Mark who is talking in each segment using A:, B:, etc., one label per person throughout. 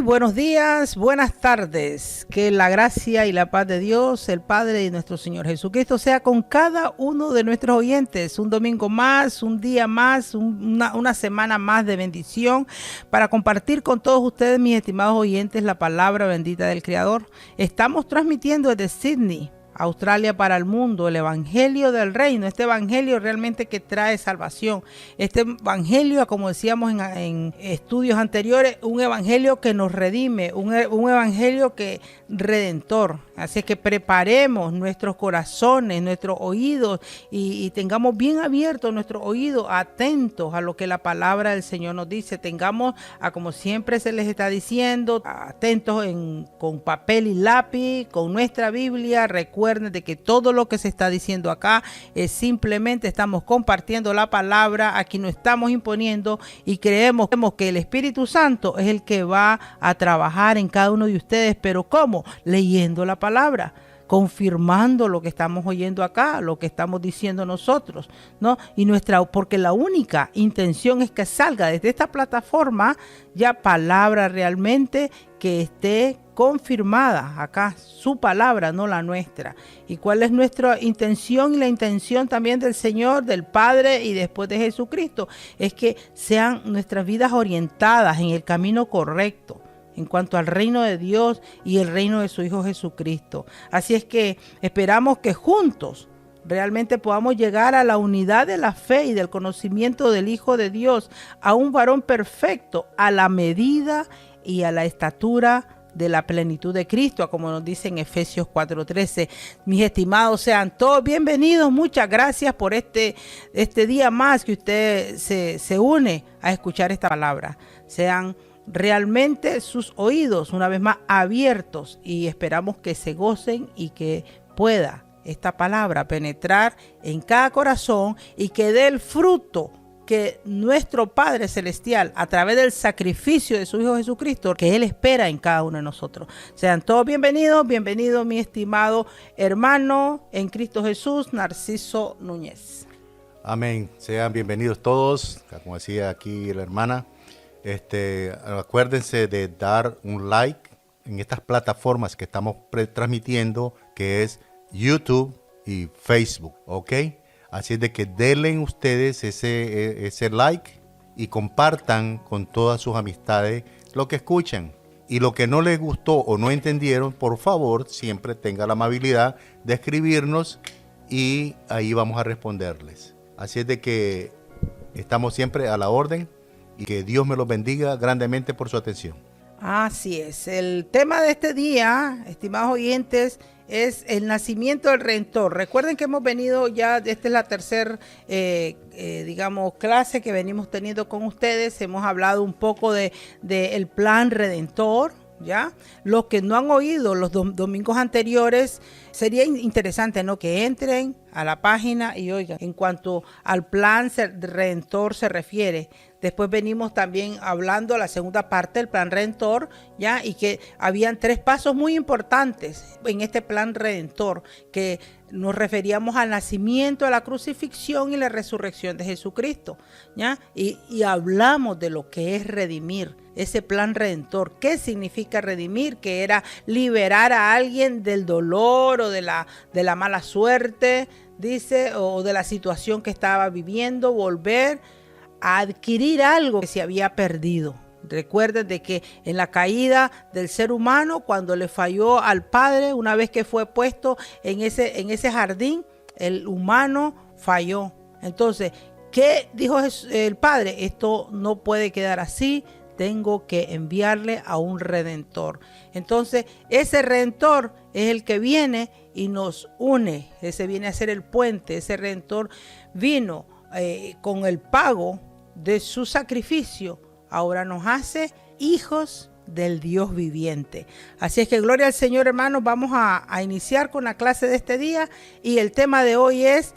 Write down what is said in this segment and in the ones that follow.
A: buenos días, buenas tardes. Que la gracia y la paz de Dios, el Padre y nuestro Señor Jesucristo sea con cada uno de nuestros oyentes. Un domingo más, un día más, una semana más de bendición para compartir con todos ustedes, mis estimados oyentes, la palabra bendita del Creador. Estamos transmitiendo desde Sydney, Australia, para el mundo, el evangelio del reino, este evangelio realmente que trae salvación, este evangelio, como decíamos en estudios anteriores, un evangelio que nos redime, un evangelio que redentor. Así es que preparemos nuestros corazones, nuestros oídos y tengamos bien abiertos nuestros oídos, atentos a lo que la palabra del Señor nos dice. Tengamos, como siempre se les está diciendo, atentos con papel y lápiz, con nuestra Biblia. Recuerden de que todo lo que se está diciendo acá es simplemente estamos compartiendo la palabra, aquí no estamos imponiendo, y creemos que el Espíritu Santo es el que va a trabajar en cada uno de ustedes. ¿Pero cómo? Leyendo la palabra, confirmando lo que estamos oyendo acá, lo que estamos diciendo nosotros, ¿no? Porque la única intención es que salga desde esta plataforma ya palabra realmente que esté confirmada acá, su palabra, no la nuestra. ¿Y cuál es nuestra intención y la intención también del Señor, del Padre y después de Jesucristo? Es que sean nuestras vidas orientadas en el camino correcto en cuanto al reino de Dios y el reino de su Hijo Jesucristo. Así es que esperamos que juntos realmente podamos llegar a la unidad de la fe y del conocimiento del Hijo de Dios, a un varón perfecto, a la medida y a la estatura de la plenitud de Cristo, como nos dice en Efesios 4:13. Mis estimados, sean todos bienvenidos. Muchas gracias por este día más que usted se une a escuchar esta palabra. Sean realmente sus oídos una vez más abiertos y esperamos que se gocen y que pueda esta palabra penetrar en cada corazón y que dé el fruto que nuestro Padre Celestial, a través del sacrificio de su Hijo Jesucristo, que Él espera en cada uno de nosotros. Sean todos bienvenidos, mi estimado hermano en Cristo Jesús, Narciso Núñez.
B: Amén, sean bienvenidos todos, como decía aquí la hermana. Acuérdense de dar un like en estas plataformas que estamos transmitiendo, que es YouTube y Facebook, ¿ok? Así es de que denle ustedes ese like y compartan con todas sus amistades lo que escuchan. Y lo que no les gustó o no entendieron, por favor, siempre tenga la amabilidad de escribirnos y ahí vamos a responderles. Así es de que estamos siempre a la orden. Y que Dios me los bendiga grandemente por su atención.
A: Así es. El tema de este día, estimados oyentes, es el nacimiento del Redentor. Recuerden que hemos venido ya, esta es la tercera, clase que venimos teniendo con ustedes. Hemos hablado un poco de el plan Redentor. ¿Ya? Los que no han oído los domingos anteriores, sería interesante, ¿no?, que entren a la página y oigan en cuanto al plan Redentor se refiere. Después venimos también hablando de la segunda parte del plan Redentor, ¿ya? Y que habían 3 pasos muy importantes en este plan Redentor, que nos referíamos al nacimiento, a la crucifixión y la resurrección de Jesucristo, ¿ya? Y hablamos de lo que es redimir, ese plan redentor. ¿Qué significa redimir? Que era liberar a alguien del dolor o de la mala suerte, dice, o de la situación que estaba viviendo, volver a adquirir algo que se había perdido. Recuerden de que en la caída del ser humano, cuando le falló al Padre, una vez que fue puesto en ese jardín, el humano falló. Entonces, ¿qué dijo el Padre? Esto no puede quedar así, tengo que enviarle a un Redentor. Entonces, ese Redentor es el que viene y nos une. Ese viene a ser el puente. Ese Redentor vino con el pago de su sacrificio. Ahora nos hace hijos del Dios viviente. Así es que gloria al Señor, hermanos. Vamos a iniciar con la clase de este día y el tema de hoy es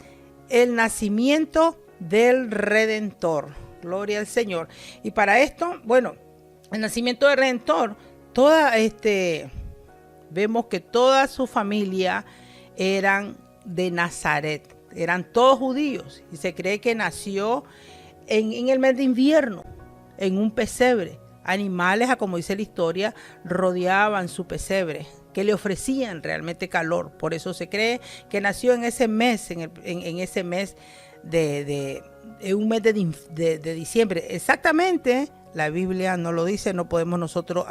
A: el nacimiento del Redentor. Gloria al Señor. Y para esto, bueno, el nacimiento del Redentor, vemos que toda su familia eran de Nazaret, eran todos judíos y se cree que nació en el mes de invierno, en un pesebre. animales, como dice la historia, rodeaban su pesebre, que le ofrecían realmente calor. Por eso se cree que nació en ese mes, en ese mes de un mes de diciembre. Exactamente, la Biblia no lo dice, no podemos nosotros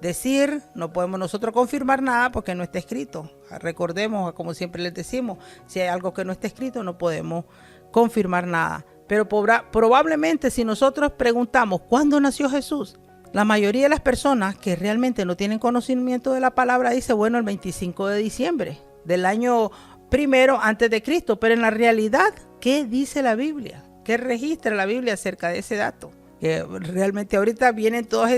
A: decir, no podemos nosotros confirmar nada porque no está escrito. Recordemos, como siempre les decimos, si hay algo que no está escrito, no podemos confirmar nada. Pero probablemente si nosotros preguntamos ¿cuándo nació Jesús? La mayoría de las personas que realmente no tienen conocimiento de la palabra dice, bueno, el 25 de diciembre del año primero antes de Cristo. Pero en la realidad, ¿qué dice la Biblia? ¿Qué registra la Biblia acerca de ese dato? Que realmente ahorita vienen todas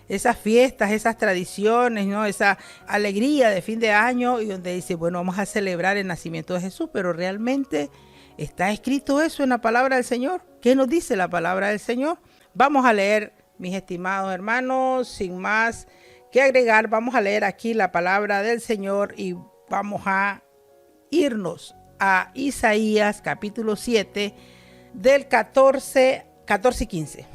A: esas fiestas, esas tradiciones, ¿no? Esa alegría de fin de año y donde dice, bueno, vamos a celebrar el nacimiento de Jesús, pero realmente ¿está escrito eso en la palabra del Señor? ¿Qué nos dice la palabra del Señor? Vamos a leer, mis estimados hermanos, sin más que agregar, vamos a leer aquí la palabra del Señor y vamos a irnos a Isaías capítulo 7 del 14 y 15.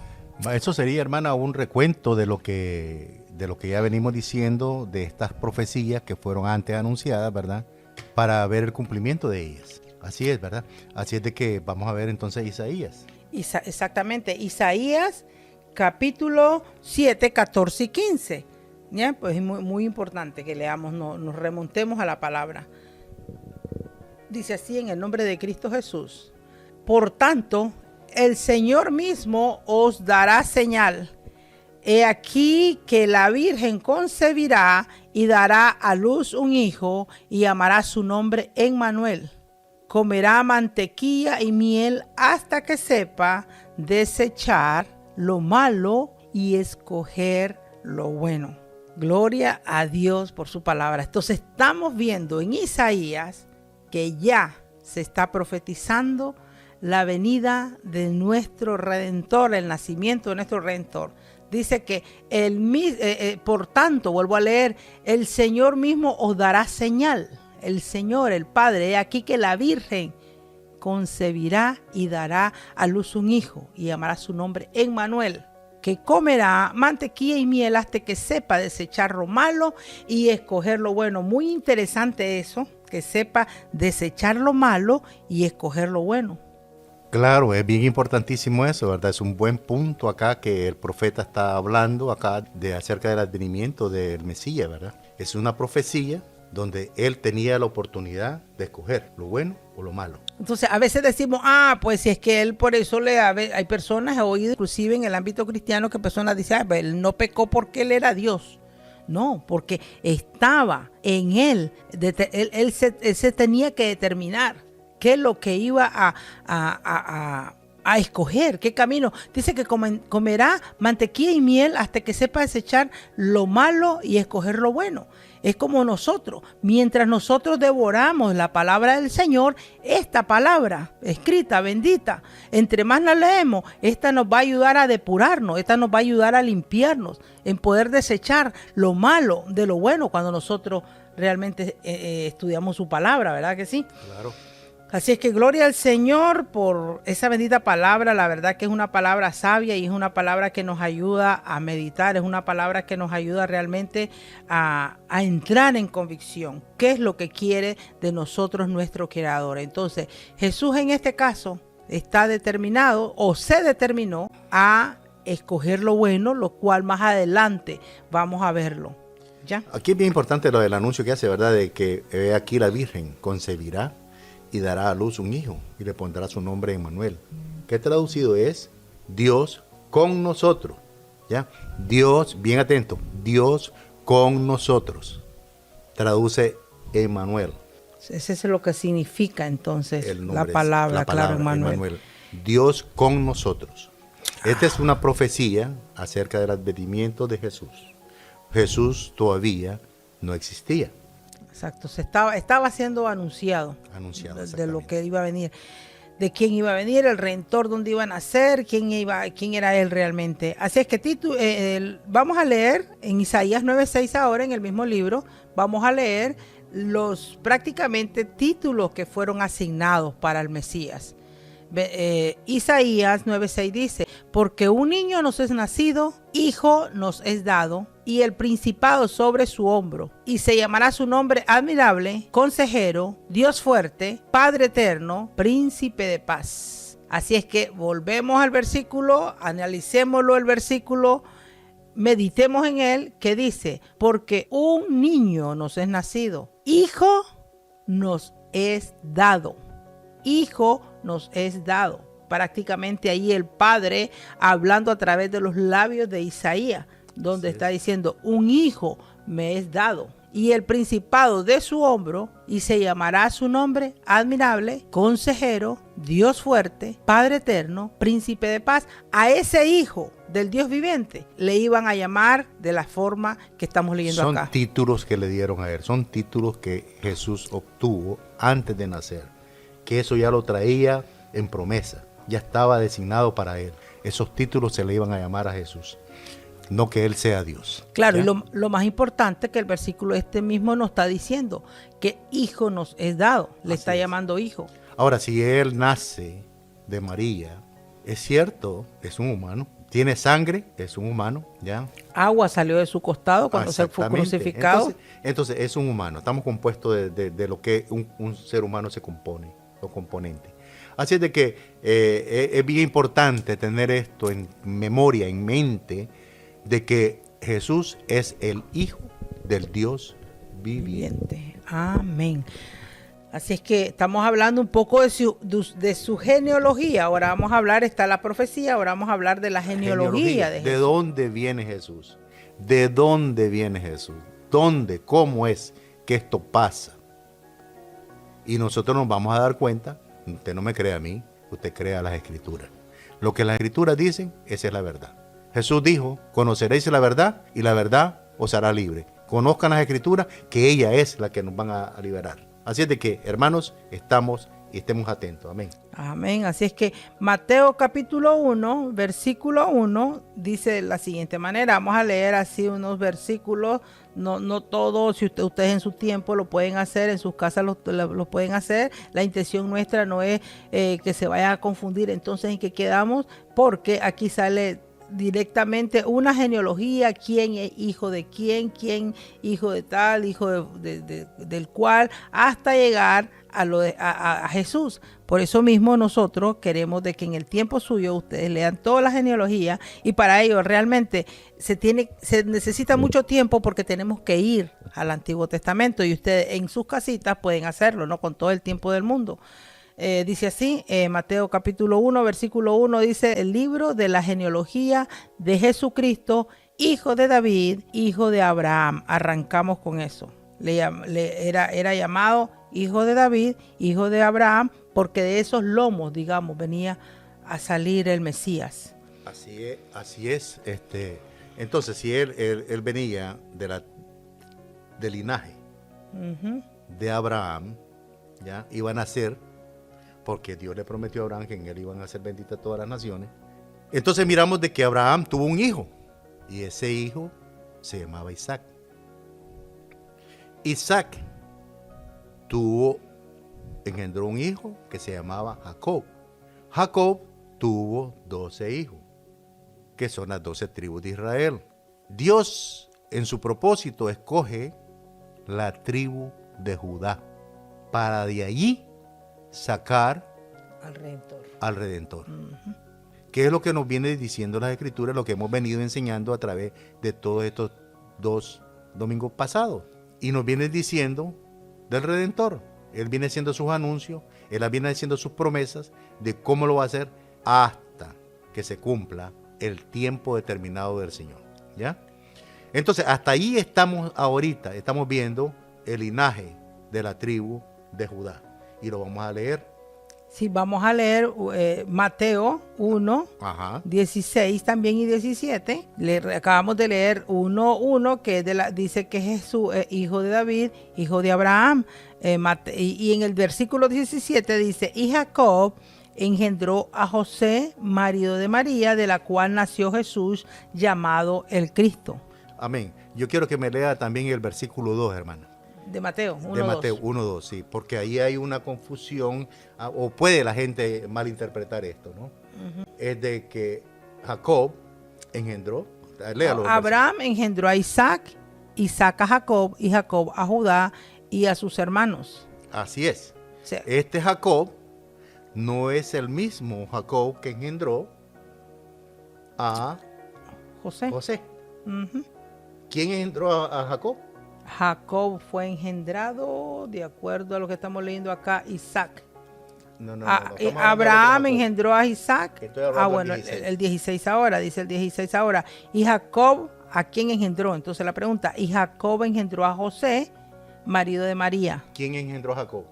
B: Eso sería, hermana, un recuento de lo que ya venimos diciendo, de estas profecías que fueron antes anunciadas, ¿verdad? Para ver el cumplimiento de ellas. Así es, ¿verdad? Así es de que vamos a ver entonces Isaías.
A: Exactamente, Isaías capítulo 7, 14 y 15. ¿Ya? Pues es muy importante que leamos, nos remontemos a la palabra. Dice así en el nombre de Cristo Jesús. Por tanto, el Señor mismo os dará señal. He aquí que la Virgen concebirá y dará a luz un hijo y llamará su nombre Emmanuel. Comerá mantequilla y miel hasta que sepa desechar lo malo y escoger lo bueno. Gloria a Dios por su palabra. Entonces estamos viendo en Isaías que ya se está profetizando la venida de nuestro Redentor, el nacimiento de nuestro Redentor. Dice que por tanto, vuelvo a leer, el Señor mismo os dará señal. El Señor, el Padre, he aquí que la Virgen concebirá y dará a luz un hijo y llamará su nombre Emmanuel, que comerá mantequilla y miel hasta que sepa desechar lo malo y escoger lo bueno. Muy interesante eso, que sepa desechar lo malo y escoger lo bueno.
B: Claro, es bien importantísimo eso, ¿verdad? Es un buen punto acá que el profeta está hablando acá acerca del advenimiento del Mesías, ¿verdad? Es una profecía donde él tenía la oportunidad de escoger lo bueno o lo malo.
A: Entonces a veces decimos, pues si es que él por eso hay personas, he oído inclusive en el ámbito cristiano que personas dicen, él no pecó porque él era Dios. No, porque estaba en él, él se tenía que determinar qué es lo que iba a escoger, qué camino. Dice que comerá mantequilla y miel hasta que sepa desechar lo malo y escoger lo bueno. Es como nosotros, mientras nosotros devoramos la palabra del Señor, esta palabra escrita, bendita, entre más la leemos, esta nos va a ayudar a depurarnos, esta nos va a ayudar a limpiarnos, en poder desechar lo malo de lo bueno cuando nosotros realmente estudiamos su palabra, ¿verdad que sí?
B: Claro.
A: Así es que gloria al Señor por esa bendita palabra. La verdad que es una palabra sabia y es una palabra que nos ayuda a meditar, es una palabra que nos ayuda realmente a entrar en convicción. ¿Qué es lo que quiere de nosotros nuestro Creador? Entonces, Jesús en este caso está determinado o se determinó a escoger lo bueno, lo cual más adelante vamos a verlo. ¿Ya?
B: Aquí es bien importante lo del anuncio que hace, ¿verdad? De que aquí la Virgen concebirá y dará a luz un hijo y le pondrá su nombre Emmanuel, que traducido es Dios con nosotros, ¿ya? Dios, bien atento, Dios con nosotros, traduce Emmanuel.
A: Ese es lo que significa entonces la palabra, claro, Emmanuel.
B: Dios con nosotros. Esta es una profecía acerca del advenimiento de Jesús. Jesús todavía no existía.
A: Exacto, estaba siendo anunciado de lo que iba a venir, de quién iba a venir, el Redentor, dónde iba a nacer, quién era él realmente. Así es que vamos a leer en Isaías 9:6 ahora, en el mismo libro, vamos a leer los prácticamente títulos que fueron asignados para el Mesías. Isaías 9:6 dice, porque un niño nos es nacido, hijo nos es dado, y el principado sobre su hombro, y se llamará su nombre admirable, consejero, Dios fuerte, Padre eterno, príncipe de paz. Así es que volvemos al versículo, analicémoslo el versículo, meditemos en él, que dice, porque un niño nos es nacido, hijo nos es dado. Hijo nos es dado. Prácticamente ahí el Padre hablando a través de los labios de Isaías, donde está diciendo, un hijo me es dado, y el principado de su hombro, y se llamará su nombre admirable, consejero, Dios fuerte, Padre eterno, príncipe de paz. A ese hijo del Dios viviente le iban a llamar de la forma que estamos leyendo acá.
B: Son títulos que le dieron a él, son títulos que Jesús obtuvo antes de nacer, que eso ya lo traía en promesa, ya estaba designado para él. Esos títulos se le iban a llamar a Jesús, no que él sea Dios.
A: Claro,
B: ¿ya?
A: y lo más importante que el versículo mismo nos está diciendo, que hijo nos es dado, le
B: Así
A: está
B: es.
A: llamando hijo.
B: Ahora, si él nace de María, es cierto, es un humano, tiene sangre, es un humano, ¿ya?
A: Agua salió de su costado cuando se fue
B: Exactamente.
A: crucificado.
B: Entonces es un humano, estamos compuestos de lo que un ser humano se compone, los componentes. Así es de que es bien importante tener esto en memoria, en mente, de que Jesús es el Hijo del Dios viviente.
A: Amén. Así es que estamos hablando un poco de su genealogía. Ahora vamos a hablar, está la profecía, ahora vamos a hablar de la genealogía de Jesús.
B: ¿De dónde viene Jesús? ¿De dónde viene Jesús? ¿Dónde? ¿Cómo es que esto pasa? Y nosotros nos vamos a dar cuenta, usted no me cree a mí, usted cree a las Escrituras. Lo que las Escrituras dicen, esa es la verdad. Jesús dijo, conoceréis la verdad y la verdad os hará libre. Conozcan las Escrituras, que ella es la que nos van a liberar. Así es de que, hermanos, estemos atentos. Amén.
A: Amén. Así es que Mateo capítulo 1, versículo 1, dice de la siguiente manera. Vamos a leer así unos versículos, no todos, si ustedes en su tiempo lo pueden hacer, en sus casas lo pueden hacer. La intención nuestra no es que se vayan a confundir entonces en qué quedamos, porque aquí sale directamente una genealogía, quién es hijo de quién hijo de tal, hijo del cual, hasta llegar a Jesús. Por eso mismo nosotros queremos de que en el tiempo suyo ustedes lean toda la genealogía, y para ello realmente se necesita mucho tiempo, porque tenemos que ir al Antiguo Testamento, y ustedes en sus casitas pueden hacerlo, no con todo el tiempo del mundo. Dice así, Mateo capítulo 1, versículo 1, dice, el libro de la genealogía de Jesucristo, hijo de David, hijo de Abraham. Arrancamos con eso. Era llamado hijo de David, hijo de Abraham, porque de esos lomos, digamos, venía a salir el Mesías.
B: Así es. Entonces, si él venía del linaje de Abraham, ya iba a nacer, porque Dios le prometió a Abraham que en él iban a ser benditas todas las naciones. Entonces miramos de que Abraham tuvo un hijo, y ese hijo se llamaba Isaac. Isaac engendró un hijo que se llamaba Jacob. Jacob tuvo 12 hijos, que son las 12 tribus de Israel. Dios, en su propósito, escoge la tribu de Judá para de allí sacar al Redentor. ¿Qué es lo que nos viene diciendo las Escrituras? Lo que hemos venido enseñando a través de todos estos 2 domingos pasados. Y nos viene diciendo del Redentor. Él viene haciendo sus anuncios, él viene haciendo sus promesas de cómo lo va a hacer hasta que se cumpla el tiempo determinado del Señor. ¿Ya? Entonces, hasta ahí estamos ahorita, estamos viendo el linaje de la tribu de Judá. Y lo vamos a leer.
A: Sí, vamos a leer Mateo 1, 16 también y 17. Acabamos de leer 1, que dice que Jesús es hijo de David, hijo de Abraham. Y en el versículo 17 dice, y Jacob engendró a José, marido de María, de la cual nació Jesús, llamado el Cristo.
B: Amén. Yo quiero que me lea también el versículo 2, hermana.
A: De Mateo 1,
B: de Mateo
A: 2.
B: 1:2, sí, porque ahí hay una confusión, o puede la gente malinterpretar esto, ¿no? Es de que Jacob engendró, léalo.
A: Abraham engendró a Isaac, Isaac a Jacob y Jacob a Judá y a sus hermanos.
B: Así es.
A: O sea,
B: Este Jacob no es el mismo Jacob que engendró a
A: José.
B: José.
A: Ujú.
B: ¿Quién engendró a Jacob?
A: Jacob fue engendrado, de acuerdo a lo que estamos leyendo acá, Isaac.
B: No,
A: A-
B: estamos hablando de
A: Abraham
B: Jacob.
A: engendró a Isaac.
B: Estoy hablando
A: Bueno,
B: del 16.
A: el 16 ahora, dice el 16 ahora. Y Jacob, ¿a quién engendró? Entonces la pregunta, y Jacob engendró a José, marido de María.
B: ¿Quién engendró a Jacob?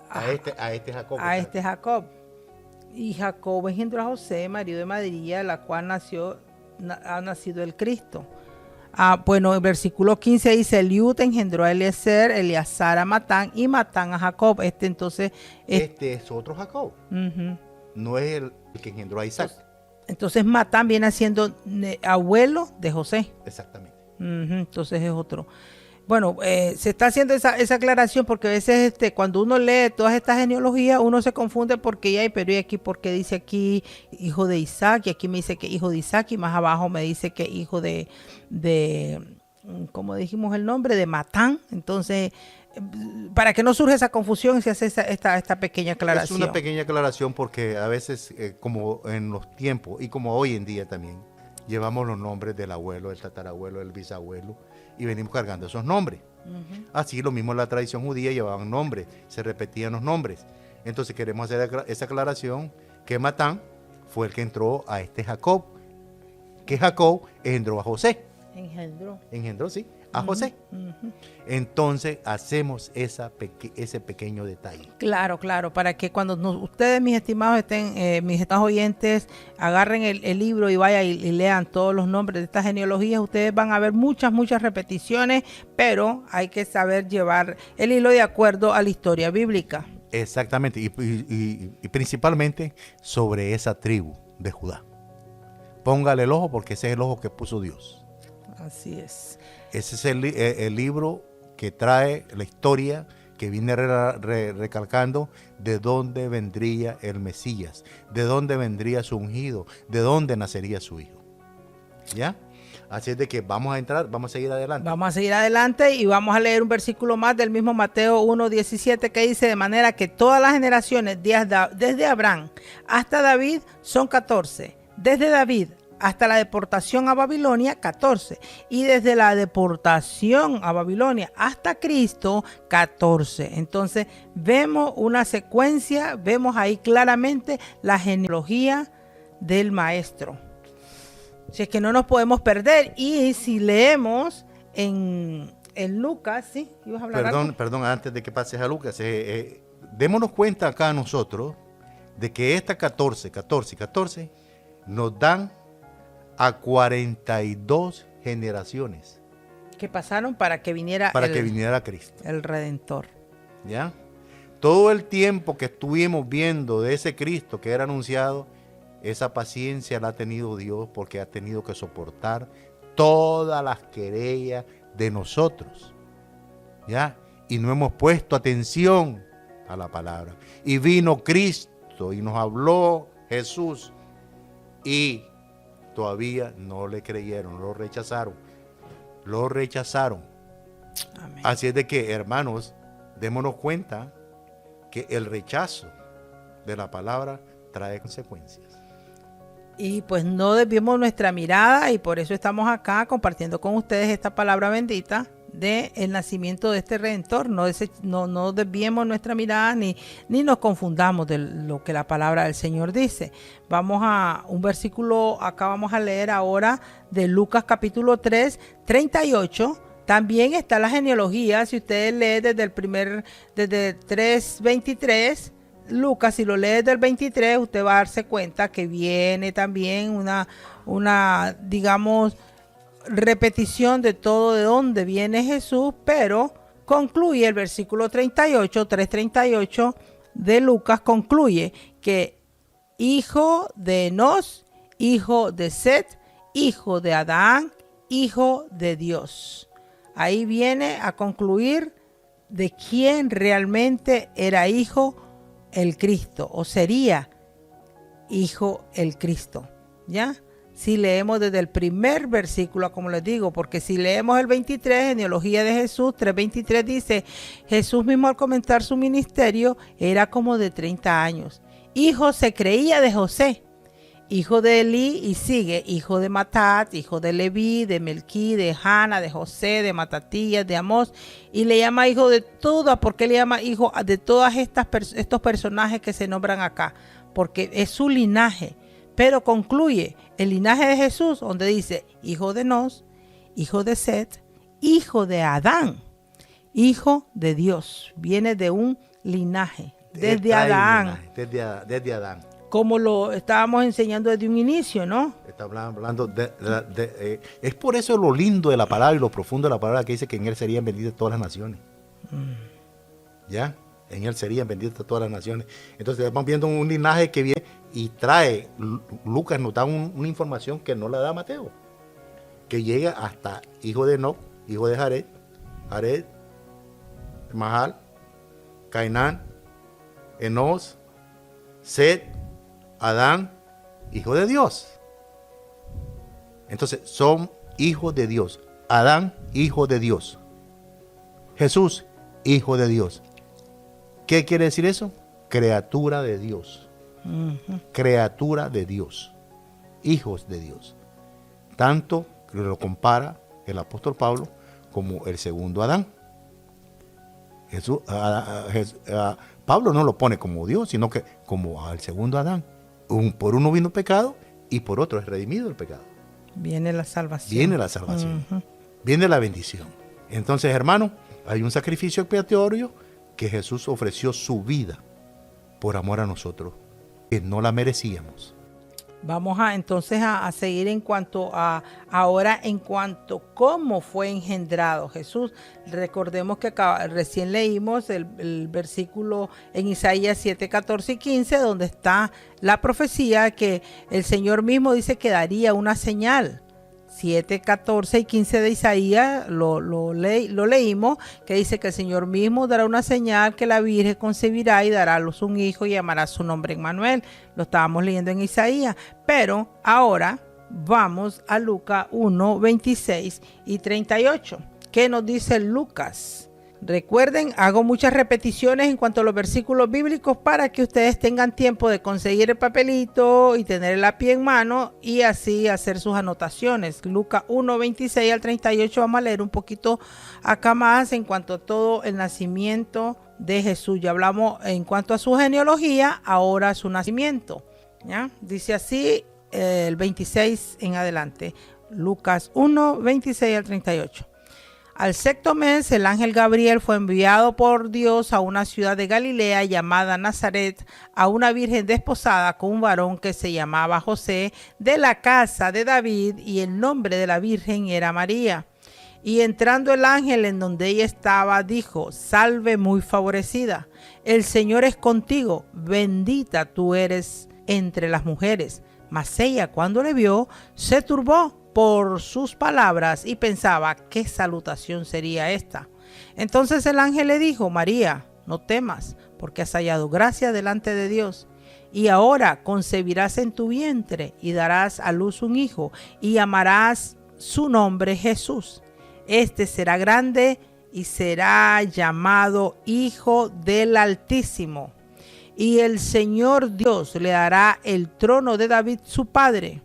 B: A este Jacob.
A: A este Jacob. Y Jacob engendró a José, marido de María, la cual ha nacido el Cristo. Bueno, el versículo 15 dice, Eliud engendró a Eliezer, Eleazar a Matán y Matán a Jacob. Entonces,
B: Este es otro Jacob.
A: ujú.
B: No es el que engendró a Isaac.
A: Entonces Matán viene siendo abuelo de José.
B: Exactamente.
A: Ujú, entonces es otro. Bueno, se está haciendo esa aclaración porque a veces cuando uno lee todas estas genealogías uno se confunde porque ya hay, pero y aquí porque dice aquí hijo de Isaac y aquí me dice que hijo de Isaac y más abajo me dice que hijo de ¿cómo dijimos el nombre? De Matán. Entonces, para que no surja esa confusión se hace esta pequeña aclaración.
B: Es una pequeña aclaración porque a veces, como en los tiempos y como hoy en día también, llevamos los nombres del abuelo, del tatarabuelo, del bisabuelo y venimos cargando esos nombres. Así lo mismo en la tradición judía llevaban nombres, se repetían los nombres. Entonces queremos hacer esa aclaración que Matán fue el que entró a este Jacob, que Jacob engendró a José. Engendró, sí, a José. Entonces hacemos ese pequeño detalle.
A: Claro, para que cuando ustedes, mis estimados, mis estimados oyentes, agarren el libro y vayan y lean todos los nombres de estas genealogías, ustedes van a ver muchas repeticiones, pero hay que saber llevar el hilo de acuerdo a la historia bíblica.
B: Exactamente, y principalmente sobre esa tribu de Judá. Póngale el ojo porque ese es el ojo que puso Dios.
A: Así es.
B: Ese es el libro que trae la historia, que viene recalcando de dónde vendría el Mesías, de dónde vendría su ungido, de dónde nacería su hijo. ¿Ya? Así es de que vamos a seguir adelante.
A: Vamos a seguir adelante y vamos a leer un versículo más del mismo Mateo 1:17 que dice, de manera que todas las generaciones desde Abraham hasta David son 14, desde David hasta la deportación a Babilonia, 14. Y desde la deportación a Babilonia hasta Cristo, 14. Entonces, vemos una secuencia, vemos ahí claramente la genealogía del maestro. Si es que no nos podemos perder. Y si leemos en Lucas, ¿sí? ¿Ibas a hablar algo?
B: Perdón, antes de que pases a Lucas, démonos cuenta acá nosotros de que esta 14 nos dan a 42 generaciones.
A: Que pasaron para que viniera
B: Cristo.
A: El Redentor.
B: ¿Ya? Todo el tiempo que estuvimos viendo de ese Cristo que era anunciado, esa paciencia la ha tenido Dios porque ha tenido que soportar todas las querellas de nosotros. ¿Ya? Y no hemos puesto atención a la palabra. Y vino Cristo y nos habló Jesús y todavía no le creyeron, lo rechazaron. Amén. Así es de que, hermanos, démonos cuenta que el rechazo de la palabra trae consecuencias.
A: Y pues no desviemos nuestra mirada y por eso estamos acá compartiendo con ustedes esta palabra bendita del nacimiento de este Redentor. No desviemos nuestra mirada ni nos confundamos de lo que la palabra del Señor dice. Vamos a un versículo, acá vamos a leer ahora de Lucas capítulo 3, 38. También está la genealogía, si ustedes leen desde 3:23, Lucas, si lo lee desde el 23, usted va a darse cuenta que viene también una digamos, repetición de todo de dónde viene Jesús, pero concluye el versículo 3:38 de Lucas, concluye que hijo de Enos, hijo de Set, hijo de Adán, hijo de Dios. ahí viene a concluir de quién realmente era hijo el Cristo, o sería hijo el Cristo, ¿ya? Si leemos desde el primer versículo, como les digo, porque si leemos el 23, genealogía de Jesús, 3:23 dice, Jesús mismo al comenzar su ministerio era como de 30 años. Hijo se creía de José, hijo de Elí, y sigue, hijo de Matat, hijo de Leví, de Melquí, de Jana, de José, de Matatías, de Amós, y le llama hijo de todas. ¿Por qué le llama hijo de todas estos personajes que se nombran acá? Porque es su linaje. Pero concluye el linaje de Jesús, donde dice hijo de Nos, hijo de Set, hijo de Adán, hijo de Dios. Viene de un linaje, desde Adán.
B: Desde Adán.
A: Como lo estábamos enseñando desde un inicio, ¿no?
B: Está hablando es por eso lo lindo de la palabra y lo profundo de la palabra que dice que en él serían benditas todas las naciones. ¿Ya? En él serían benditas todas las naciones. Entonces estamos viendo un linaje que viene y trae, Lucas nos da una información que no la da Mateo, que llega hasta hijo de Enoc, hijo de Jared, Mahal, Cainán, Enos, Set, Adán, hijo de Dios. Entonces son hijos de Dios. Adán, hijo de Dios. Jesús, hijo de Dios. ¿Qué quiere decir eso? Criatura de Dios. Criatura de Dios. Hijos de Dios. Tanto que lo compara el apóstol Pablo como el segundo Adán. Pablo no lo pone como Dios, sino que como al segundo Adán. Por uno vino el pecado y por otro es redimido el pecado.
A: Viene la salvación.
B: Viene la salvación. Viene la bendición. Entonces, hermano, hay un sacrificio expiatorio que Jesús ofreció su vida por amor a nosotros, que no la merecíamos.
A: Vamos entonces a seguir en cuanto a cómo fue engendrado Jesús. Recordemos que recién leímos el versículo en Isaías 7, 14 y 15, donde está la profecía que el Señor mismo dice que daría una señal. 7, 14 y 15 de Isaías lo leímos, que dice que el Señor mismo dará una señal, que la Virgen concebirá y dará a luz un hijo y llamará su nombre Emmanuel. Lo estábamos leyendo en Isaías, pero ahora vamos a Lucas 1, 26 y 38. ¿Qué nos dice Lucas? Recuerden, hago muchas repeticiones en cuanto a los versículos bíblicos para que ustedes tengan tiempo de conseguir el papelito y tener el lápiz en mano y así hacer sus anotaciones. Lucas 1, 26 al 38, vamos a leer un poquito acá más en cuanto a todo el nacimiento de Jesús. Ya hablamos en cuanto a su genealogía, ahora su nacimiento. ¿Ya? Dice así el 26 en adelante. Lucas 1, 26 al 38. Al sexto mes, el ángel Gabriel fue enviado por Dios a una ciudad de Galilea llamada Nazaret, a una virgen desposada con un varón que se llamaba José, de la casa de David, y el nombre de la virgen era María. Y entrando el ángel en donde ella estaba, dijo: Salve muy favorecida, el Señor es contigo, bendita tú eres entre las mujeres. Mas ella, cuando le vio, se turbó por sus palabras y pensaba qué salutación sería esta. Entonces el ángel le dijo: María, no temas, porque has hallado gracia delante de Dios. Y ahora concebirás en tu vientre y darás a luz un hijo y llamarás su nombre Jesús. Este será grande y será llamado Hijo del Altísimo. Y el Señor Dios le dará el trono de David su padre,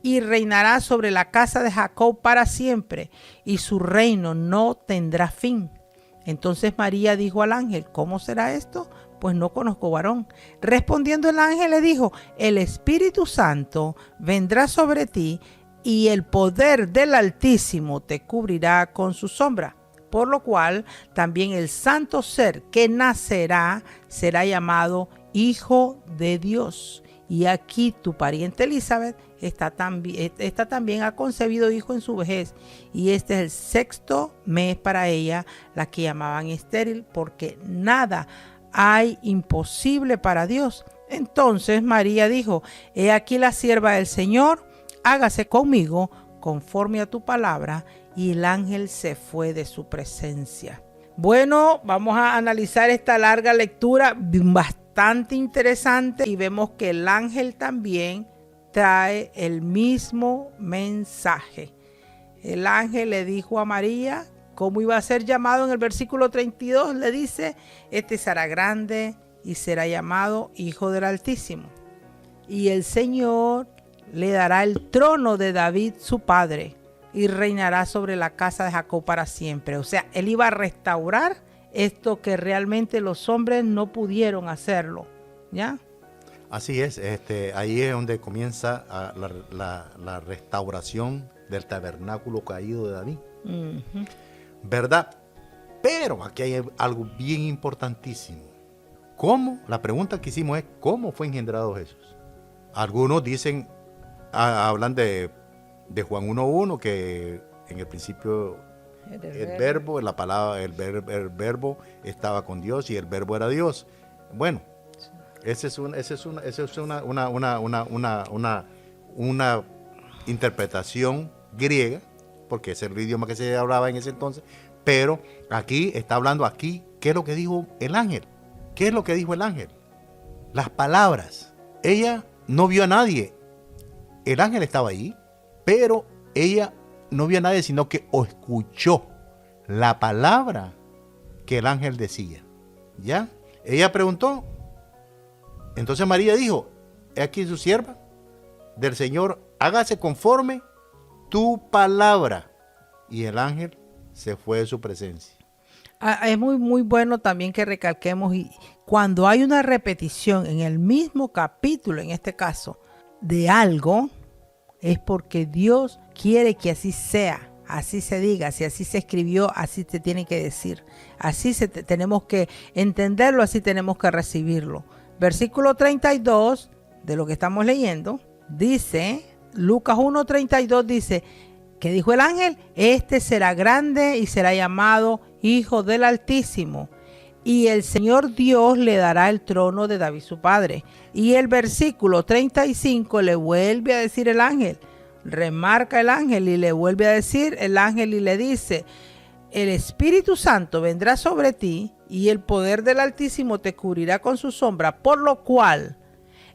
A: y reinará sobre la casa de Jacob para siempre, y su reino no tendrá fin. Entonces María dijo al ángel: ¿Cómo será esto? Pues no conozco varón. Respondiendo el ángel le dijo: El Espíritu Santo vendrá sobre ti, y el poder del Altísimo te cubrirá con su sombra. Por lo cual también el santo ser que nacerá será llamado Hijo de Dios. Y aquí tu pariente Elizabeth esta también ha concebido hijo en su vejez, y este es el sexto mes para ella, la que llamaban estéril, porque nada hay imposible para Dios. Entonces María dijo: He aquí la sierva del Señor, hágase conmigo conforme a tu palabra. y el ángel se fue de su presencia. Bueno, vamos a analizar esta larga lectura bastante interesante y vemos que el ángel también trae el mismo mensaje. El ángel le dijo a María cómo iba a ser llamado. En el versículo 32 le dice: este será grande y será llamado Hijo del Altísimo. Y el Señor le dará el trono de David su padre y reinará sobre la casa de Jacob para siempre. O sea, él iba a restaurar esto que realmente los hombres no pudieron hacerlo, ¿ya?
B: Así es, ahí es donde comienza la restauración del tabernáculo caído de David. Uh-huh. ¿Verdad? Pero aquí hay algo bien importantísimo. ¿Cómo? La pregunta que hicimos es: ¿cómo fue engendrado Jesús? Algunos dicen, hablan de Juan 1:1, que en el principio el verbo, la palabra, el verbo estaba con Dios y el verbo era Dios. Bueno, esa es una interpretación griega, porque ese es el idioma que se hablaba en ese entonces. Pero aquí está hablando ¿qué es lo que dijo el ángel? ¿Qué es lo que dijo el ángel? Las palabras. Ella no vio a nadie. El ángel estaba ahí, pero ella no vio a nadie, sino que escuchó la palabra que el ángel decía. ¿Ya? Ella preguntó. Entonces María dijo: he aquí su sierva del Señor, hágase conforme tu palabra. Y el ángel se fue de su presencia.
A: Es muy bueno también que recalquemos, y cuando hay una repetición en el mismo capítulo, en este caso, de algo, es porque Dios quiere que así sea, así se diga. Si así se escribió, así se tiene que decir. Así tenemos que entenderlo, así tenemos que recibirlo. Versículo 32 de lo que estamos leyendo dice, Lucas 1:32 dice: ¿qué dijo el ángel? Este será grande y será llamado Hijo del Altísimo, y el Señor Dios le dará el trono de David su padre. Y el versículo 35 le vuelve a decir el ángel, remarca el ángel y le vuelve a decir el ángel y le dice: el Espíritu Santo vendrá sobre ti y el poder del Altísimo te cubrirá con su sombra, por lo cual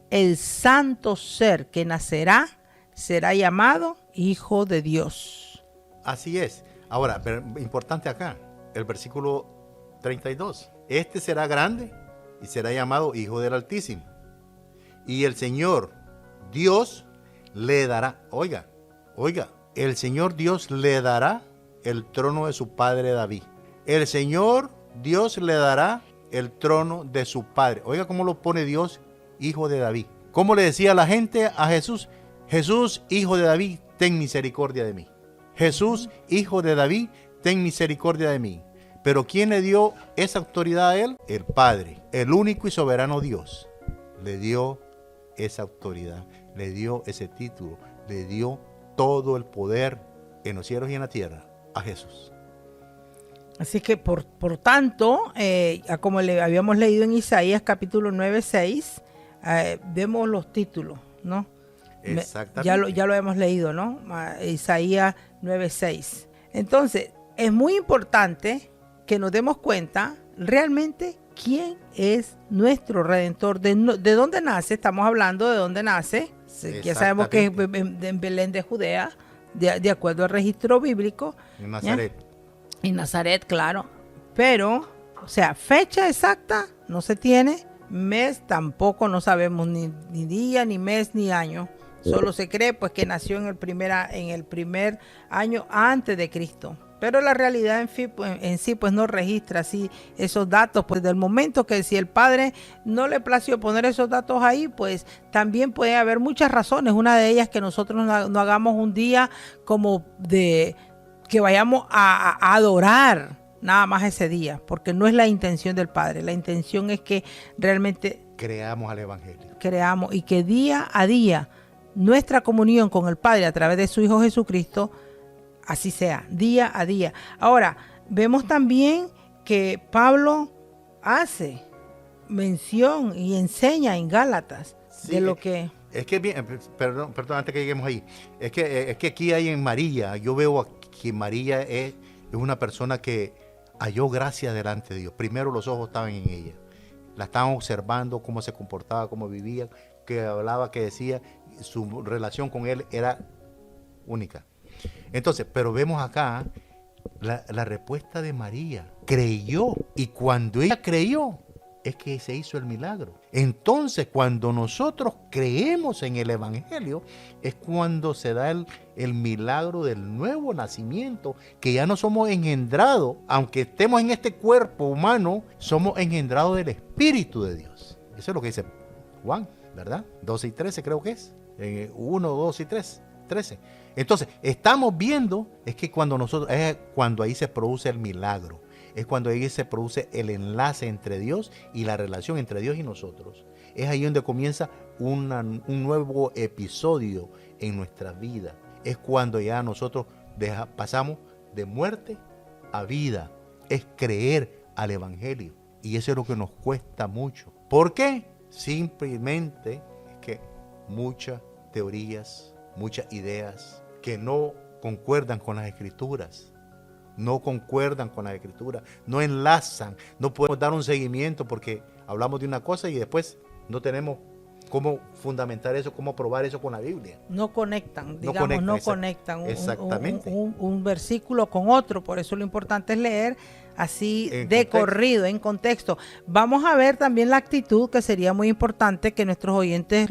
A: el santo ser que nacerá será llamado Hijo de Dios.
B: Así es. Ahora, pero importante acá, el versículo 32. Este será grande y será llamado Hijo del Altísimo. Y el Señor Dios le dará, oiga, el Señor Dios le dará el trono de su padre David. El Señor Dios le dará el trono de su padre. Oiga cómo lo pone Dios, Hijo de David. ¿Cómo le decía la gente a Jesús? Jesús, Hijo de David, ten misericordia de mí. Jesús, Hijo de David, ten misericordia de mí. Pero ¿quién le dio esa autoridad a él? El Padre, el único y soberano Dios. Le dio esa autoridad, le dio ese título, le dio todo el poder en los cielos y en la tierra a Jesús.
A: Así que por tanto, como le habíamos leído en Isaías capítulo 9:6, vemos los títulos, ¿no?
B: Exactamente.
A: Ya lo hemos leído, ¿no? Isaías 9:6. Entonces, es muy importante que nos demos cuenta realmente quién es nuestro Redentor. ¿De dónde nace? Estamos hablando de dónde nace. Ya sabemos que es en Belén de Judea, de acuerdo al registro bíblico.
B: En Nazaret.
A: ¿Ya? En Nazaret, claro. Pero, o sea, fecha exacta no se tiene. Mes tampoco, no sabemos ni día, ni mes, ni año. Solo se cree pues que nació en el primer año antes de Cristo. Pero la realidad en sí pues no registra así esos datos. Pues del momento que si el Padre no le plació poner esos datos ahí, pues también puede haber muchas razones. Una de ellas que nosotros no hagamos un día como de que vayamos a adorar nada más ese día, porque no es la intención del Padre. La intención es que realmente
B: creamos al Evangelio.
A: Creamos y que día a día nuestra comunión con el Padre a través de su Hijo Jesucristo así sea, día a día. Ahora, vemos también que Pablo hace mención y enseña en Gálatas de lo que...
B: Es que bien, perdón, antes que lleguemos ahí. Es que aquí hay en María, yo veo que María es una persona que halló gracia delante de Dios. Primero los ojos estaban en ella. La estaban observando, cómo se comportaba, cómo vivía, qué hablaba, qué decía. Su relación con él era única. Entonces, pero vemos acá la respuesta de María. Creyó. Y cuando ella creyó, es que se hizo el milagro. Entonces, cuando nosotros creemos en el Evangelio, es cuando se da el milagro del nuevo nacimiento, que ya no somos engendrados, aunque estemos en este cuerpo humano, somos engendrados del Espíritu de Dios. Eso es lo que dice Juan, ¿verdad? 12 y 13 creo que es. 1, 2 y 3, 13. Entonces, estamos viendo, es que es cuando ahí se produce el milagro. Es cuando ahí se produce el enlace entre Dios y la relación entre Dios y nosotros. Es ahí donde comienza un nuevo episodio en nuestra vida. Es cuando ya nosotros pasamos de muerte a vida. Es creer al Evangelio. Y eso es lo que nos cuesta mucho. ¿Por qué? Simplemente es que muchas teorías, muchas ideas que no concuerdan con las Escrituras. No concuerdan con la Escritura, no enlazan, no podemos dar un seguimiento porque hablamos de una cosa y después no tenemos cómo fundamentar eso, cómo probar eso con la Biblia.
A: No conectan, digamos, no conectan
B: exactamente.
A: Un versículo con otro, por eso lo importante es leer así de corrido, en contexto. Vamos a ver también la actitud, que sería muy importante que nuestros oyentes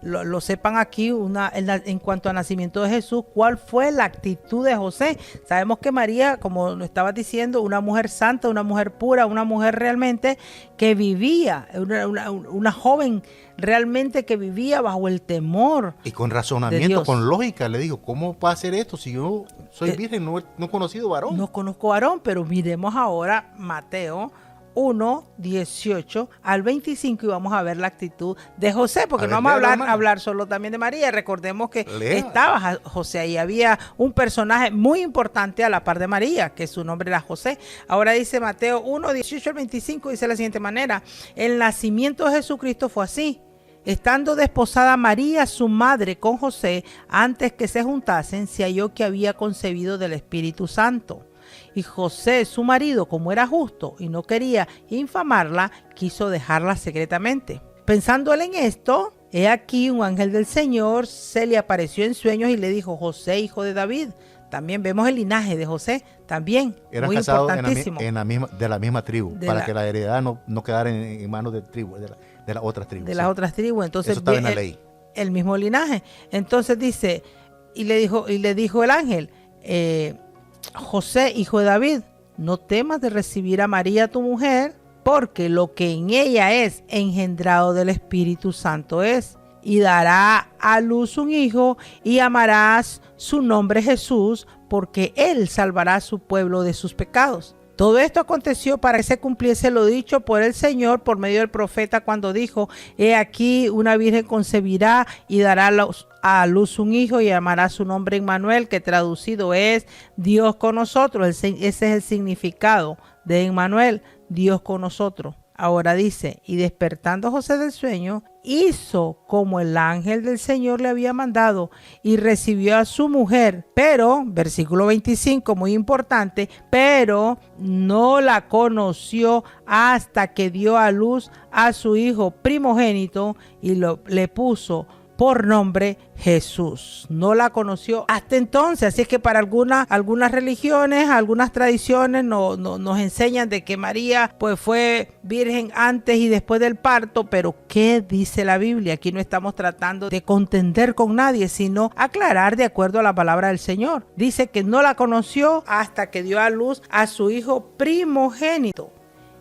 A: lo sepan aquí, en cuanto al nacimiento de Jesús, cuál fue la actitud de José. Sabemos que María, como lo estabas diciendo, una mujer santa, una mujer pura, una mujer realmente que vivía, una joven realmente que vivía bajo el temor.
B: Y con razonamiento, con lógica, le digo, ¿cómo va a hacer esto si yo soy virgen, no he conocido varón?
A: No conozco varón, pero miremos ahora Mateo 1, 18 al 25 y vamos a ver la actitud de José, porque no vamos a hablar solo también de María. Recordemos que estaba José ahí, había un personaje muy importante a la par de María, que su nombre era José. Ahora dice Mateo 1, 18 al 25, dice de la siguiente manera: el nacimiento de Jesucristo fue así. Estando desposada María, su madre, con José, antes que se juntasen, se halló que había concebido del Espíritu Santo. Y José, su marido, como era justo y no quería infamarla, quiso dejarla secretamente. Pensando él en esto, he aquí un ángel del Señor se le apareció en sueños y le dijo: José, hijo de David. También vemos el linaje de José, también
B: eran
A: muy
B: casados
A: importantísimo.
B: de la misma tribu, para que la heredad no quedara en manos de las otras tribus.
A: De las otras tribus. Entonces,
B: eso estaba en la ley.
A: El mismo linaje. Entonces dice, y le dijo el ángel: José, hijo de David, no temas de recibir a María tu mujer, porque lo que en ella es engendrado del Espíritu Santo es, y dará a luz un hijo, y llamarás su nombre Jesús, porque él salvará a su pueblo de sus pecados. Todo esto aconteció para que se cumpliese lo dicho por el Señor por medio del profeta, cuando dijo: he aquí una virgen concebirá y dará a luz un hijo y llamará su nombre Emmanuel, que traducido es Dios con nosotros. Ese es el significado de Emmanuel, Dios con nosotros. Ahora dice: y despertando José del sueño, hizo como el ángel del Señor le había mandado y recibió a su mujer. Pero, versículo 25, muy importante, pero no la conoció hasta que dio a luz a su hijo primogénito y le puso por nombre Jesús. No la conoció hasta entonces. Así es que para algunas religiones, algunas tradiciones nos enseñan de que María pues fue virgen antes y después del parto, pero ¿qué dice la Biblia? Aquí no estamos tratando de contender con nadie, sino aclarar de acuerdo a la palabra del Señor. Dice que no la conoció hasta que dio a luz a su hijo primogénito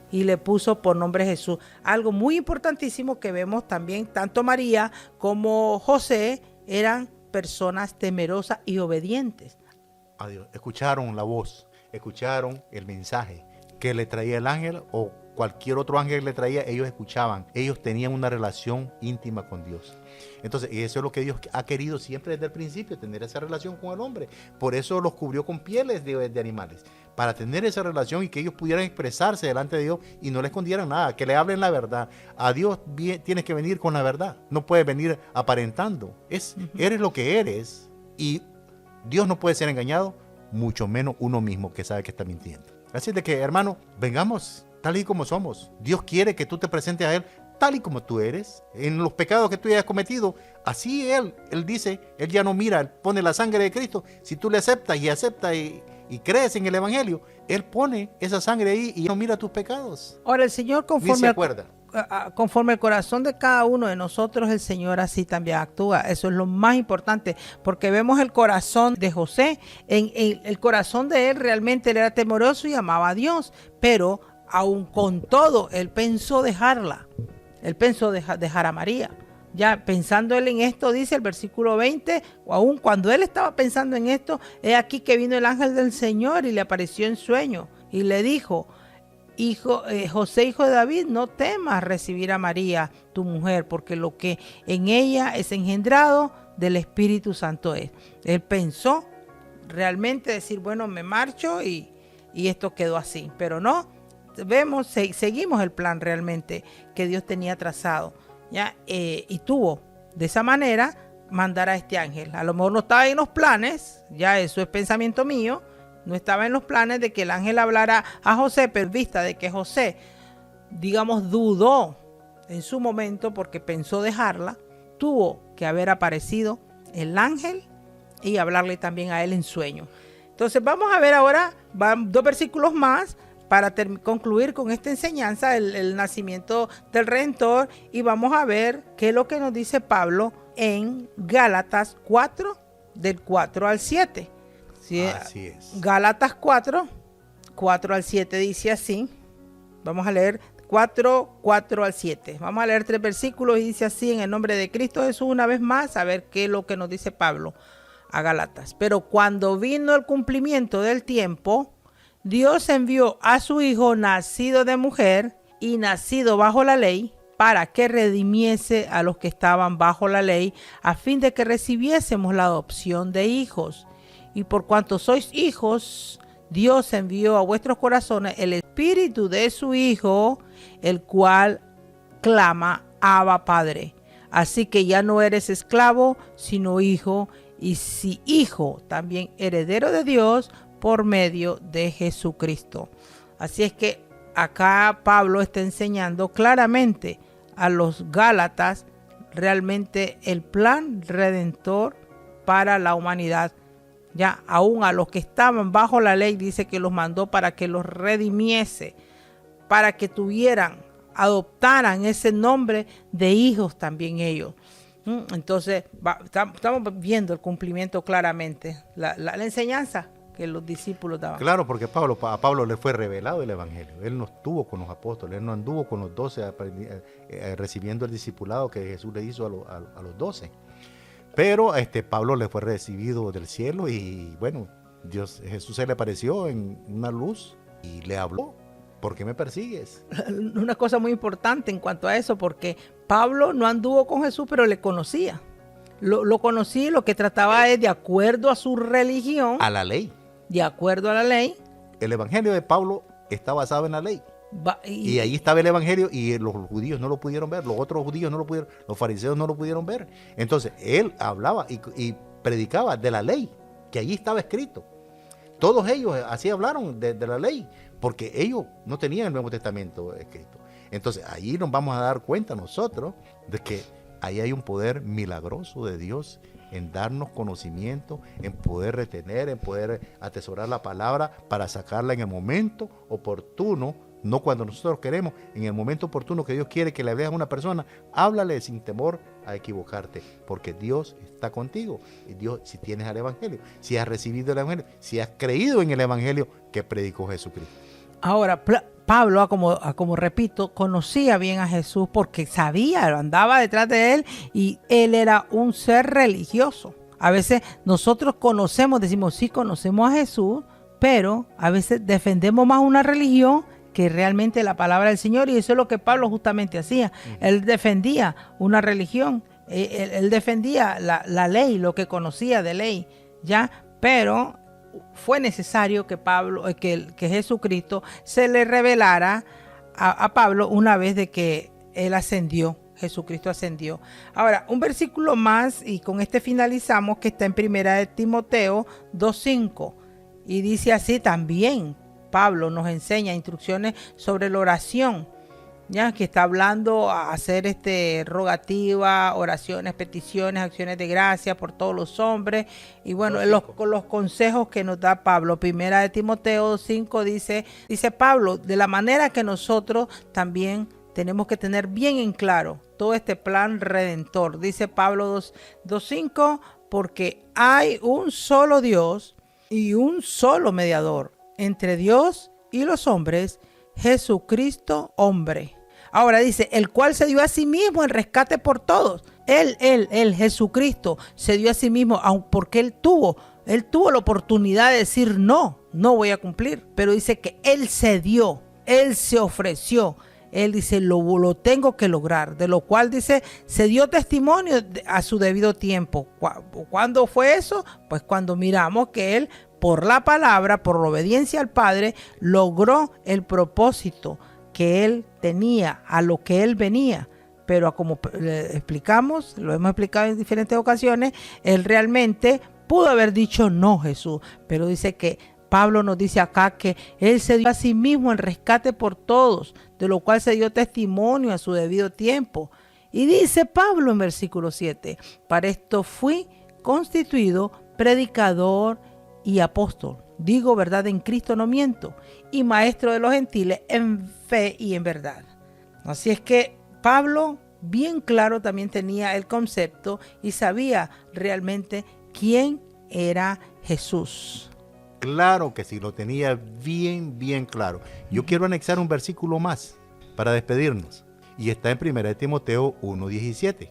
A: y le puso por nombre Jesús. Algo muy importantísimo que vemos también, tanto María como José eran personas temerosas y obedientes.
B: A Dios. Escucharon la voz, escucharon el mensaje que le traía el ángel o cualquier otro ángel le traía, ellos escuchaban, ellos tenían una relación íntima con Dios. Entonces, y eso es lo que Dios ha querido siempre desde el principio, tener esa relación con el hombre. Por eso los cubrió con pieles de animales, para tener esa relación y que ellos pudieran expresarse delante de Dios y no le escondieran nada, que le hablen la verdad. A Dios tienes que venir con la verdad, no puedes venir aparentando. Eres lo que eres y Dios no puede ser engañado, mucho menos uno mismo que sabe que está mintiendo. Así de que, hermano, vengamos tal y como somos. Dios quiere que tú te presentes a Él tal y como tú eres, en los pecados que tú hayas cometido. Así Él dice, Él ya no mira, Él pone la sangre de Cristo. Si tú le aceptas y crees en el Evangelio, Él pone esa sangre ahí y no mira tus pecados.
A: Ahora el Señor,
B: Ni se acuerda.
A: Conforme el corazón de cada uno de nosotros, el Señor así también actúa. Eso es lo más importante, porque vemos el corazón de José. En el corazón de él realmente él era temeroso y amaba a Dios, pero aun con todo, él pensó dejarla. Él pensó dejar a María. Ya pensando él en esto, dice el versículo 20, aún cuando él estaba pensando en esto, he aquí que vino el ángel del Señor y le apareció en sueño y le dijo: José, hijo de David, no temas recibir a María, tu mujer, porque lo que en ella es engendrado del Espíritu Santo es. Él pensó realmente decir, bueno, me marcho y esto quedó así, pero no. Seguimos el plan realmente que Dios tenía trazado, ¿ya? Y tuvo de esa manera mandar a este ángel. A lo mejor no estaba en los planes, ya eso es pensamiento mío, no estaba en los planes de que el ángel hablara a José, pero en vista de que José, digamos, dudó en su momento porque pensó dejarla, tuvo que haber aparecido el ángel y hablarle también a él en sueño. Entonces vamos a ver ahora 2 versículos más para concluir con esta enseñanza, el nacimiento del Redentor, y vamos a ver qué es lo que nos dice Pablo en Gálatas 4, del 4 al 7. ¿Sí?
B: Así es.
A: Gálatas 4 al 7 dice así. Vamos a leer 4 al 7. Vamos a leer 3 versículos y dice así: en el nombre de Cristo Jesús, una vez más, a ver qué es lo que nos dice Pablo a Gálatas. Pero cuando vino el cumplimiento del tiempo, Dios envió a su Hijo, nacido de mujer y nacido bajo la ley, para que redimiese a los que estaban bajo la ley, a fin de que recibiésemos la adopción de hijos. Y por cuanto sois hijos, Dios envió a vuestros corazones el Espíritu de su Hijo, el cual clama: Abba, Padre. Así que ya no eres esclavo, sino hijo, y si hijo, también heredero de Dios por medio de Jesucristo. Así es que acá Pablo está enseñando claramente a los Gálatas realmente el plan redentor para la humanidad. Ya aún a los que estaban bajo la ley, dice que los mandó para que los redimiese, para que adoptaran ese nombre de hijos también ellos. Entonces estamos viendo el cumplimiento claramente, la enseñanza que los discípulos daban.
B: Claro, porque a Pablo le fue revelado el Evangelio. Él no estuvo con los apóstoles, él no anduvo con los 12 recibiendo el discipulado que Jesús le hizo a los 12. Pero Pablo le fue recibido del cielo y bueno, Jesús se le apareció en una luz y le habló: ¿por qué me persigues?
A: Una cosa muy importante en cuanto a eso, porque Pablo no anduvo con Jesús, pero le conocía. Lo conocía, lo que trataba es de acuerdo a su religión.
B: A la ley.
A: De acuerdo a la ley.
B: El Evangelio de Pablo está basado en la ley. Y ahí estaba el Evangelio y los judíos no lo pudieron ver, los otros judíos no lo pudieron, los fariseos no lo pudieron ver. Entonces él hablaba y predicaba de la ley, que allí estaba escrito. Todos ellos así hablaron de la ley, porque ellos no tenían el Nuevo Testamento escrito. Entonces ahí nos vamos a dar cuenta nosotros de que ahí hay un poder milagroso de Dios en darnos conocimiento, en poder retener, en poder atesorar la palabra para sacarla en el momento oportuno, no cuando nosotros queremos, en el momento oportuno que Dios quiere que le veas a una persona. Háblale sin temor a equivocarte, porque Dios está contigo. Y Dios, si tienes el Evangelio, si has recibido el Evangelio, si has creído en el Evangelio que predicó Jesucristo.
A: Ahora, Pablo, como repito, conocía bien a Jesús porque sabía, andaba detrás de él y él era un ser religioso. A veces nosotros decimos sí, conocemos a Jesús, pero a veces defendemos más una religión que realmente la palabra del Señor, y eso es lo que Pablo justamente hacía. Él defendía una religión, él defendía la ley, lo que conocía de ley, ya, pero fue necesario que que Jesucristo se le revelara a Pablo una vez de que él ascendió. Jesucristo ascendió. Ahora, un versículo más y con este finalizamos, que está en 1 Timoteo 2:5. Y dice así también, Pablo nos enseña instrucciones sobre la oración, ya que está hablando a hacer rogativa, oraciones, peticiones, acciones de gracia por todos los hombres. Y bueno, los consejos que nos da Pablo, primera de Timoteo 5 dice Pablo, de la manera que nosotros también tenemos que tener bien en claro todo este plan redentor. Dice Pablo 2:5, porque hay un solo Dios y un solo mediador entre Dios y los hombres, Jesucristo hombre. Ahora dice, el cual se dio a sí mismo en rescate por todos. Él, Jesucristo, se dio a sí mismo, porque él tuvo la oportunidad de decir no voy a cumplir. Pero dice que él se dio, él se ofreció. Él dice, lo tengo que lograr. De lo cual dice, se dio testimonio a su debido tiempo. ¿Cuándo fue eso? Pues cuando miramos que él, por la palabra, por la obediencia al Padre, logró el propósito que él tenía, a lo que él venía. Pero como explicamos, lo hemos explicado en diferentes ocasiones, él realmente pudo haber dicho no, Jesús. Pero dice que Pablo nos dice acá que él se dio a sí mismo en rescate por todos, de lo cual se dio testimonio a su debido tiempo. Y dice Pablo en versículo 7, para esto fui constituido predicador y apóstol. Digo verdad en Cristo, no miento, y maestro de los gentiles en fe y en verdad. Así es que Pablo bien claro también tenía el concepto y sabía realmente quién era Jesús.
B: Claro que sí, lo tenía bien claro. Yo quiero anexar un versículo más para despedirnos. Y está en 1 Timoteo 1:17.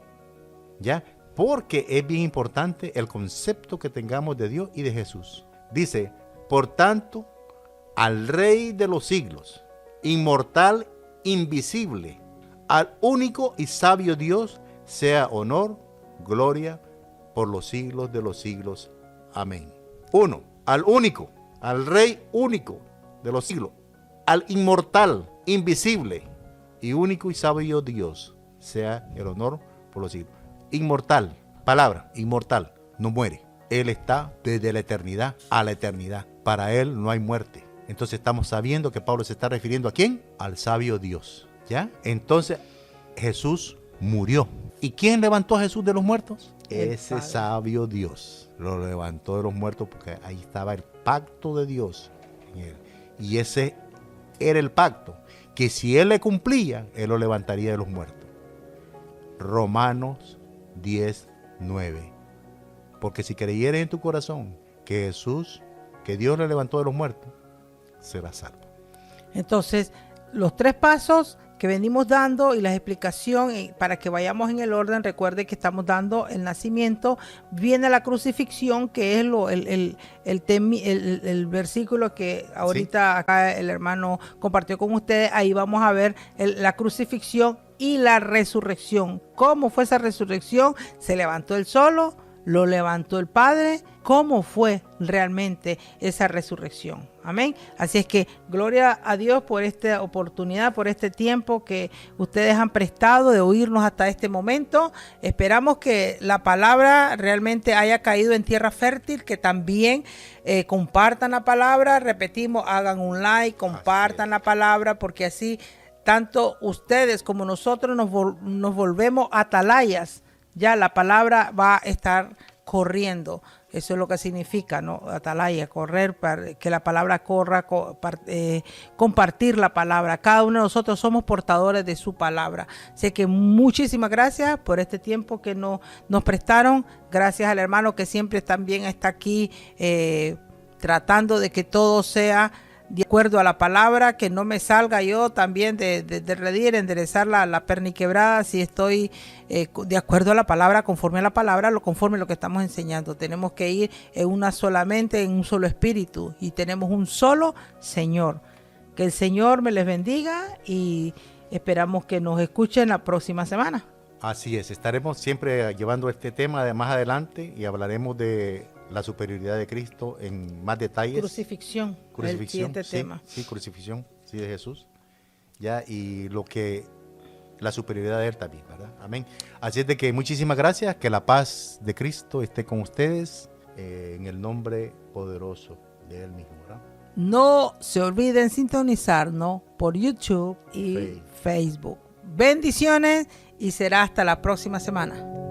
B: ¿Ya? Porque es bien importante el concepto que tengamos de Dios y de Jesús. Dice, por tanto, al Rey de los siglos, inmortal, invisible, al único y sabio Dios, sea honor, gloria, por los siglos de los siglos. Amén. 1. Al único, al Rey único de los siglos, al inmortal, invisible y único y sabio Dios, sea el honor por los siglos. Inmortal, palabra, inmortal, no muere. Él está desde la eternidad a la eternidad. Para Él no hay muerte. Entonces estamos sabiendo que Pablo se está refiriendo ¿a quién? Al sabio Dios. ¿Ya? Entonces Jesús murió. ¿Y quién levantó a Jesús de los muertos? Ese sabio Dios lo levantó de los muertos porque ahí estaba el pacto de Dios en él. Y ese era el pacto, que si Él le cumplía, Él lo levantaría de los muertos. Romanos 10:9. Porque si creyeres en tu corazón que Jesús, que Dios le levantó de los muertos, serás salvo.
A: Entonces, los 3 pasos que venimos dando y las explicaciones para que vayamos en el orden. Recuerde que estamos dando el nacimiento, viene la crucifixión, que es el versículo que ahorita acá el hermano compartió con ustedes. Ahí vamos a ver la crucifixión y la resurrección. ¿Cómo fue esa resurrección? ¿Se levantó él solo? ¿Lo levantó el Padre? ¿Cómo fue realmente esa resurrección? Amén. Así es que gloria a Dios por esta oportunidad, por este tiempo que ustedes han prestado de oírnos hasta este momento. Esperamos que la palabra realmente haya caído en tierra fértil, que también compartan la palabra. Repetimos, hagan un like, compartan la palabra, porque así tanto ustedes como nosotros nos volvemos atalayas. Ya la palabra va a estar corriendo. Eso es lo que significa, ¿no? Atalaya, correr, para que la palabra corra, compartir la palabra. Cada uno de nosotros somos portadores de su palabra. Así que muchísimas gracias por este tiempo que nos prestaron. Gracias al hermano que siempre también está aquí tratando de que todo sea de acuerdo a la palabra, que no me salga yo también de redir, enderezar la perniquebrada, si estoy de acuerdo a la palabra, conforme a la palabra, conforme a lo que estamos enseñando. Tenemos que ir en una solamente, en un solo espíritu, y tenemos un solo Señor. Que el Señor me les bendiga y esperamos que nos escuchen la próxima semana.
B: Así es, estaremos siempre llevando este tema de más adelante y hablaremos de la superioridad de Cristo en más detalles.
A: Crucifixión, el siguiente tema.
B: Sí, crucifixión, sí, de Jesús. Ya, y la superioridad de Él también, ¿verdad? Amén. Así es de que muchísimas gracias, que la paz de Cristo esté con ustedes en el nombre poderoso De Él mismo, ¿verdad?
A: No se olviden sintonizarnos por YouTube y Facebook. Bendiciones y será hasta la próxima semana.